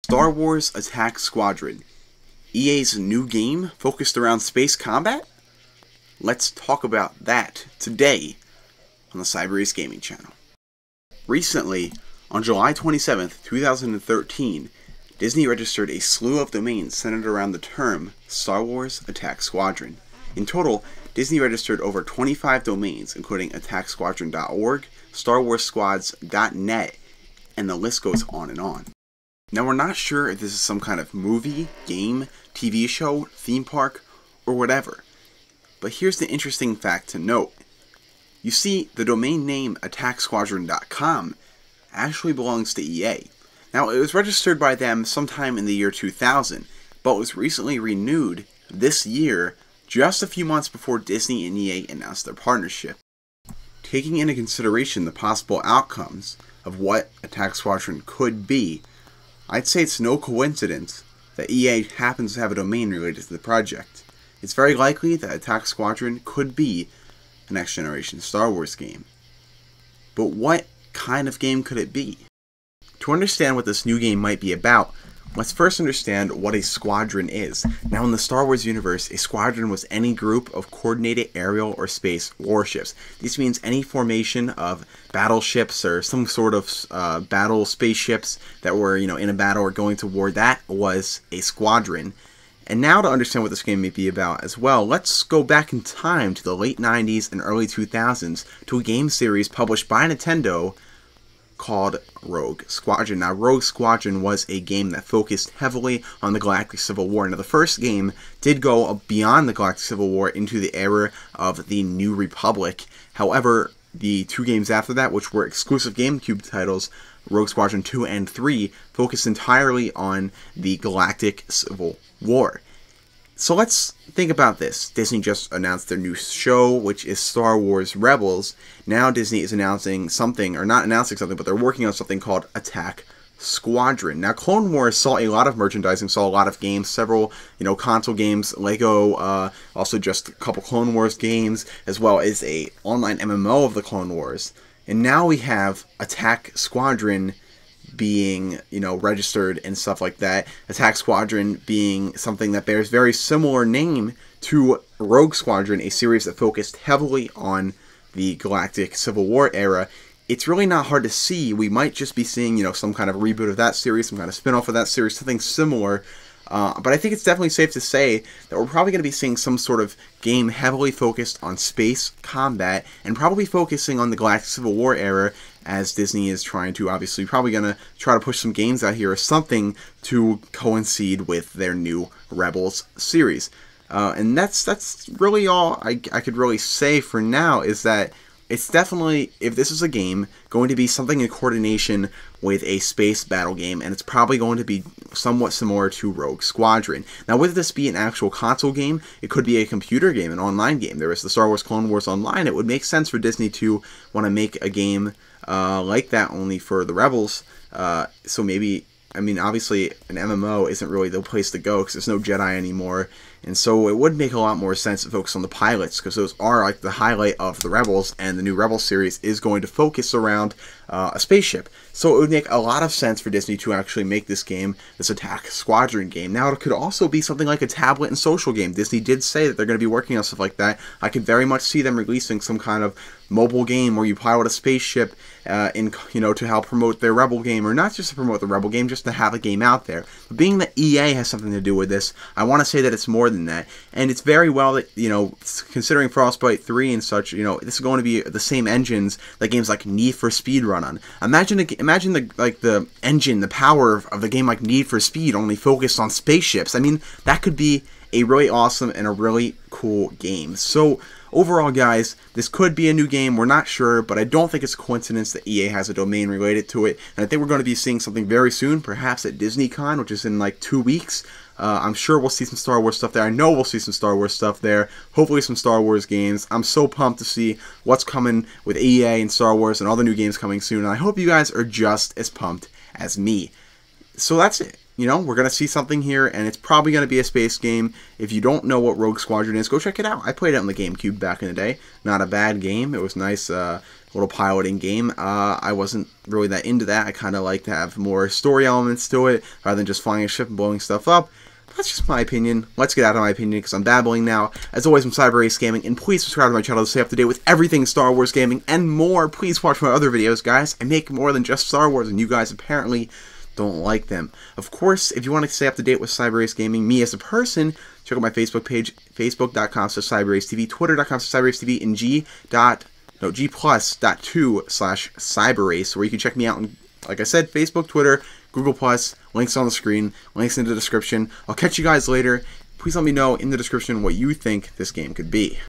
Star Wars Attack Squadron, EA's new game focused around space combat? Let's talk about that today on the Cyber Gaming channel. Recently, on July 27th, 2013, Disney registered a slew of domains centered around the term Star Wars Attack Squadron. In total, Disney registered over 25 domains, including attacksquadron.org, starwarsquads.net, and the list goes on and on. Now, we're not sure if this is some kind of movie, game, TV show, theme park, or whatever. But here's the interesting fact to note. You see, the domain name attacksquadron.com actually belongs to EA. Now, it was registered by them sometime in the year 2000, but was recently renewed this year, just a few months before Disney and EA announced their partnership. Taking into consideration the possible outcomes of what Attack Squadron could be, I'd say it's no coincidence that EA happens to have a domain related to the project. It's very likely that Attack Squadron could be a next-generation Star Wars game. But what kind of game could it be? To understand what this new game might be about, let's first understand what a squadron is. Now, in the Star Wars universe, a squadron was any group of coordinated aerial or space warships. This means any formation of battleships or some sort of battle spaceships that were, in a battle or going to war. That was a squadron. And now, to understand what this game may be about as well, let's go back in time to the late 90s and early 2000s to a game series published by Nintendo called Rogue Squadron. Now, Rogue Squadron was a game that focused heavily on the Galactic Civil War. Now, the first game did go beyond the Galactic Civil War into the era of the New Republic. However, the two games after that, which were exclusive GameCube titles, Rogue Squadron 2 and 3, focused entirely on the Galactic Civil War. So let's think about this. Disney just announced their new show, which is Star Wars Rebels. Now Disney is announcing something, or not announcing something, but they're working on something called Attack Squadron. Now, Clone Wars saw a lot of merchandising, saw a lot of games, several, console games, Lego, also just a couple Clone Wars games, as well as a online MMO of the Clone Wars. And now we have Attack Squadron being, registered and stuff like that. Attack Squadron being something that bears very similar name to Rogue Squadron, a series that focused heavily on the Galactic Civil War era. It's really not hard to see. We might just be seeing, some kind of reboot of that series, some kind of spin-off of that series, something similar. But I think it's definitely safe to say that we're probably going to be seeing some sort of game heavily focused on space combat and probably focusing on the Galactic Civil War era, as Disney is trying to, obviously, probably going to try to push some games out here or something to coincide with their new Rebels series. And that's really all I could really say for now, is that it's definitely, if this is a game, going to be something in coordination with a space battle game, and it's probably going to be somewhat similar to Rogue Squadron. Now, whether this be an actual console game, it could be a computer game, an online game. There is the Star Wars Clone Wars Online. It would make sense for Disney to want to make a game like that only for the Rebels. So maybe, obviously an MMO isn't really the place to go because there's no Jedi anymore. And so it would make a lot more sense to focus on the pilots, because those are like the highlight of the Rebels, and the new Rebels series is going to focus around a spaceship. So it would make a lot of sense for Disney to actually make this game, this Attack Squadron game. Now, it could also be something like a tablet and social game. Disney did say that they're going to be working on stuff like that. I could very much see them releasing some kind of mobile game where you pilot a spaceship to help promote their Rebel game, or not just to promote the Rebel game, just to have a game out there. But being that EA has something to do with this, I want to say that it's more than that. And it's very well that, considering Frostbite 3 and such, this is going to be the same engines that games like Need for Speed run on. Imagine the engine, the power of a game like Need for Speed only focused on spaceships. That could be a really awesome and a really cool game. So overall, guys, this could be a new game. We're not sure, but I don't think it's a coincidence that EA has a domain related to it. And I think we're going to be seeing something very soon, perhaps at DisneyCon, which is in like 2 weeks. I'm sure we'll see some Star Wars stuff there. I know we'll see some Star Wars stuff there. Hopefully some Star Wars games. I'm so pumped to see what's coming with EA and Star Wars and all the new games coming soon. And I hope you guys are just as pumped as me. So that's it. you know, we're going to see something here, and it's probably going to be a space game. If you don't know what Rogue Squadron is, go check it out. I played it on the GameCube back in the day. Not a bad game. It was nice, little piloting game. I wasn't really that into that. I kind of like to have more story elements to it, rather than just flying a ship and blowing stuff up. That's just my opinion. Let's get out of my opinion because I'm babbling now. As always, I'm Cyber Gaming, and please subscribe to my channel to stay up to date with everything Star Wars gaming and more. Please watch my other videos, guys. I make more than just Star Wars, and you guys apparently don't like them. Of course, if you want to stay up to date with Cyber Gaming, me as a person, check out my Facebook page, facebook.com/CyberAceTV, twitter.com/CyberAceTV, and g+.2/CyberAce, where you can check me out on, like I said, Facebook, Twitter, Google+, links on the screen, links in the description. I'll catch you guys later. Please let me know in the description what you think this game could be.